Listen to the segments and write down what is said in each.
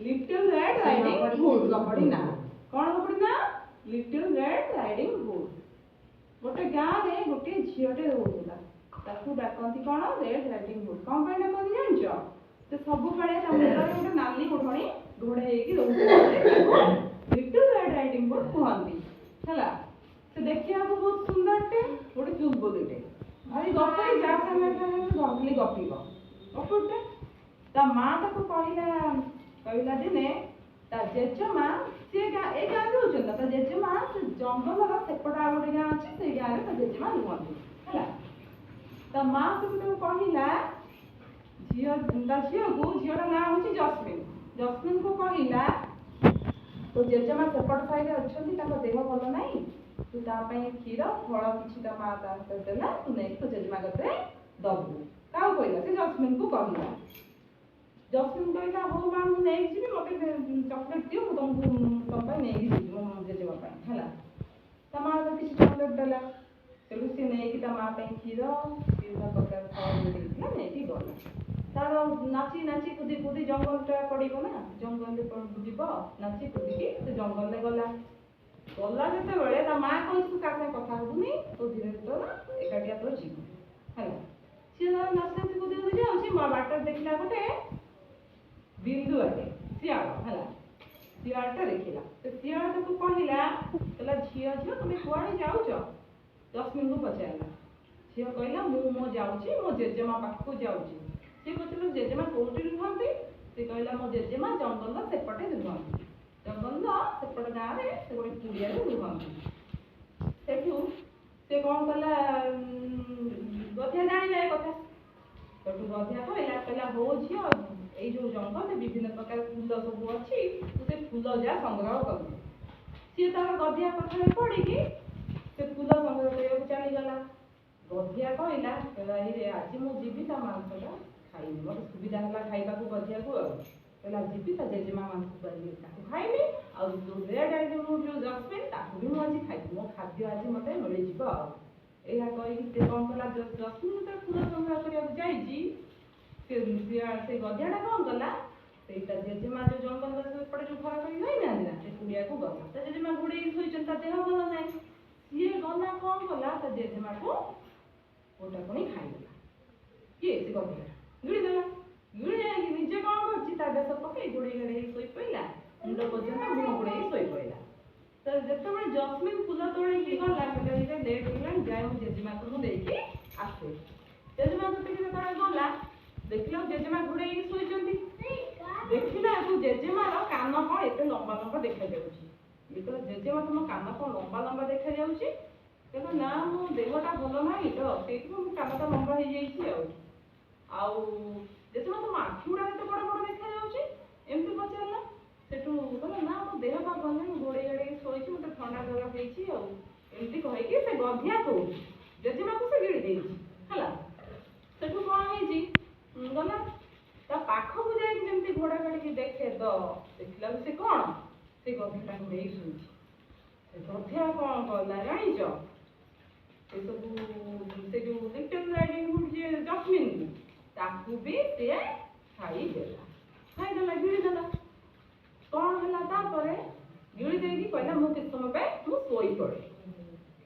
Little red riding hood गपड़ी ना कौन गपड़ी ना लिटिल रेड राइडिंग हुड गोटे गाँ रे गोटे झीलटे रोला ताकू डाकती कौन रेड राइडिंग हुड कौन पे डाकती जानछ से सब बेले गोटे नाली ओढ़णी घोड़े लिटिल रेड राइडिंग हुड कहती है से देखिए बहुत सुंदरटे गोटे चुलबुलीटे भारी गपी जा खाली गपिब गपुटे ता माँ ताको कहला दिने ता जेजेमा सी ए गाँ रोचन ता जेजेमा से जंगल सेपटा गोटे गाँ अच्छे से गाँव में ता जेजेमा रुहती है ता माँ सब कहला झील को झील ना हूँ जस्मिन जस्मिन को कहला तो जेजेमा सेपट साइड अच्छा देह भल ना तू क्षीर फल कि माँ देला तू नहीं तो जेजेमा कते दबू क्या कहला से जस्मिन को कहला जस्मिन कहला हो माँ मुझे नहीं जी मत चॉकलेट दियो तुमको तुम नहीं जी मो जेजेमा है माँ तो किसी चॉकलेट देला तेणु सी नहीं माँ क्षीर विभिन्न प्रकार फल नहीं गला तार नाची नाची कूदी कूदी जंगल पड़ो ना जंगल जीव नाची कूदी से जंगल गला गला जो माँ कह तू क्या कथा हबुनी तो धीरे धीरे एकाटिया तो जीव है सी नाची नाची कूदी कूदी जाऊँ बाट देखला गोटे बिंदु आटे शियाल है शियालटा देखला तो शियाल ताको कहला झील झील तुम कुआड़े जाऊच जस्मिन को पचारा झील कहला मो जाऊँगी मो जेजेमा पाखक जाऊँगी सी पचार जेजेमा कौटी रुहती सी कहला मो जेजेमा जंगल सेपटे रुहती जंगल सेपट गाँव में से गोटे कुड़िया रुहती सेठू से कौन कला गधिया जानी जाए कथा सेठू गधिया कहला हो झील ये जो जंगल विभिन्न प्रकार फूल सब अच्छी तू से फूल जा संग्रह कर सी तार गधिया कथा पड़ी से फूल संग्रह करने चलीगला गधिया कहला आज मुझे जीवी ता मांसटा खाई मत सुविधा है खाइबा को गधिया को कहला जीवी ता जेजेमा मांस खाइबी आउ जो रेड राइडिंग हुड जो जस्मिन ताकू भी मुझे खाइबी मो खाद्य आज मत मिल जाए यह कही कौन कला जस्मिन तो फूल संग्रह करने से गधियाटा कौन कला जेजेमा जो जंगल सेपटे जो घर कर से कुड़िया को गला जेजेमा घोड़े शोचन देह भल ना सी गला कौन कला जेजेमा को गोटा पुणी खाईदेला किए से गधिया गिड़देला गिड़ी निजे कौन कर देश पकई गोड़े गड़े शोई पड़ा मुंड पर्यटन मुह गोड़े शोई पड़ा तो जिते जस्मिन फूल तोड़ गला लेट हो जाए मुझे जेजेमा को देखे आसे जेजेमा गला देखला जेजेमा घोड़े शोई देखला जेजेमार कान कौन एत लंबा लंबा देखा जेजेमा तुम कान कौन लंबा लंबा देखा कहला ना मो देहटा भल ना तो से कानटा लंबा हो जाए जेजेमा तुम आखि गुड़ा एत बड़ बड़ देखा एमती पचारा सेठू कहला ना मो देह पा भल ना घोड़े गाड़े शोची मत ठंडा जगह होती कहीकि से गधिया कौ जेजेमा को से गिड़ी है सेठू कौन गला ता पाखक जाए घोड़ा गाड़ी देखे तो देखला से कौन से गधिया घोड़े शोची गधिया कौन कला जान से जो लिटिल राइडिंग हुड जे जस्मिन ताकू भी से खाईदेला गिड़देला कौन है गिड़ी देगी कहला मु किस समय पे तू शोई पड़े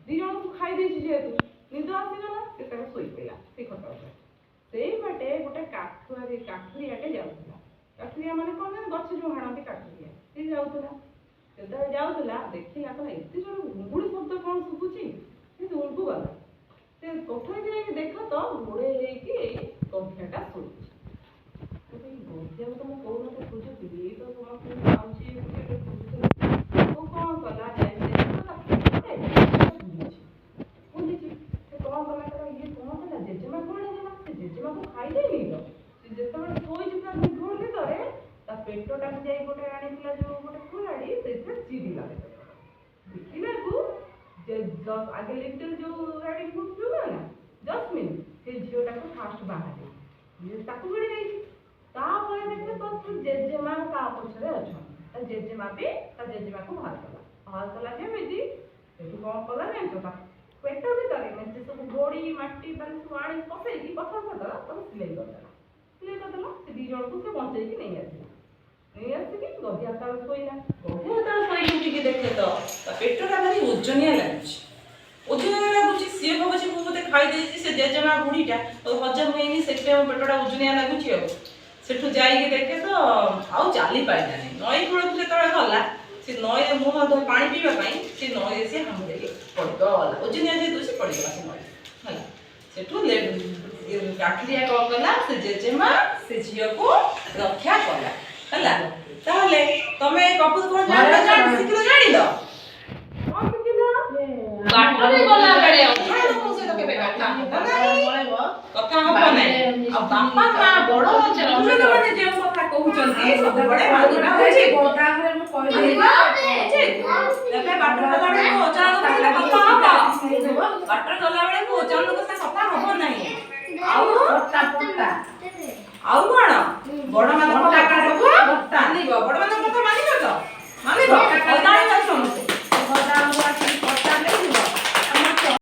दी जन को खाई देछि जेहेतु निद आसीगला से शोई पड़ा से खट से बाटे गोटे काठुरियाटे जाऊला काठुरिया माने कौन गछ जो हाणती काठुरिया से जाऊला जाऊला देखला कहला एत जोर घुंगुड़ी शब्द कौन शुभुची से दूरको गला से कठोर जाए देख तो घोड़े गधियाटा शोची गधिया तो मुझे कौन मत खोजुली तो तुम कौन कला कौन कला ये कौन कला जेजेमा घोड़े जेजेमा को खाई देनी तो जिते शोची पूरा निघोड़ भितर ता पेटटा जाए गोटे आनी जो गोटे फुलाड़ी से चिरिला देखला को आगे लिटिल जो राइडिंग हुड जो ना जस्मिन से झीलटा को फास्ट बाहर ताकू गिड़ी देछि तापर देखले तो जेजेमा का पछरे अच्छा जेजेमा भी जेजेमा को बाहर कला जेमिति सेठू कौन कला जानछ पेट भीतर में सब गोड़ी माटी बाली सब आनी पसैकी पथर करदेला तब सिलाई करदेला से दी जन को से बंचेकी नहीं आसला ନେଇ ଆସିକି ଗଦିଆ ତଳେ ଶୋଇଲା। ଗଦିଆ ତଳେ ଶୋଇକି ଉଠିକି ଦେଖେ ତ ତା ପେଟଟା ଭାରି ଓଜନିଆ ଲାଗୁଛି। ଓଜନିଆ ଲାଗୁଛି, ସିଏ ଭାବୁଛି ମୁଁ ବୋଧେ ଖାଇଦେଇଛି, ସେ ଜେଜେମା ବୁଢ଼ୀଟା ହଜମ ହେଇନି, ସେଥିପାଇଁ ମୋ ପେଟଟା ଓଜନିଆ ଲାଗୁଛି ଆଉ। ସେଠୁ ଯାଇକି ଦେଖେ ତ ଆଉ ଚାଲି ପାରିଲାନି। ନଈ କୂଳକୁ ଯେତେବେଳେ ଗଲା, ସେ ନଈରେ ମୁହଁ ଧୋଇ ପାଣି ପିଇବା ପାଇଁ ସେ ନଈରେ ସେ ହାମୁଡ଼େଇକି ପଡ଼ିଗଲା। ଓଜନିଆ ଯେହେତୁ ସେ ପଡ଼ିଗଲା ସେ ନଈ ହେଲା। ସେଠୁ କାଠିଆ କ'ଣ କଲା, ସେ ଜେଜେମା ସେ ଝିଅକୁ ରକ୍ଷା କଲା ହେଲା। ତାହେଲେ ତମେ କପୁର କ'ଣ ଶିଖିଲ ଜାଣିଲ? କ'ଣ ଶିଖିଲ? ବାଟରେ ଗଲା ବେଳେ ଲୋକଙ୍କ ସହିତ କେବେ କଥା ହବ ନାହିଁ। କଥା ହବ ନାହିଁ। ଆଉ ବାପା ମା ବଡ଼ ଗୁରୁଜନମାନେ ଯେଉଁ କଥା କହୁଛନ୍ତି ସବୁବେଳେ ମାନିବା ଉଚିତ। ତେବେ ବାଟରେ ଗଲାବେଳକୁ ଅଚାନକ କଥା ହବ। ବାଟରେ ଗଲାବେଳକୁ ଅଚାନକ କଥା ହବ ନାହିଁ। ଆଉ କ'ଣ ବଡ଼ ମାନେ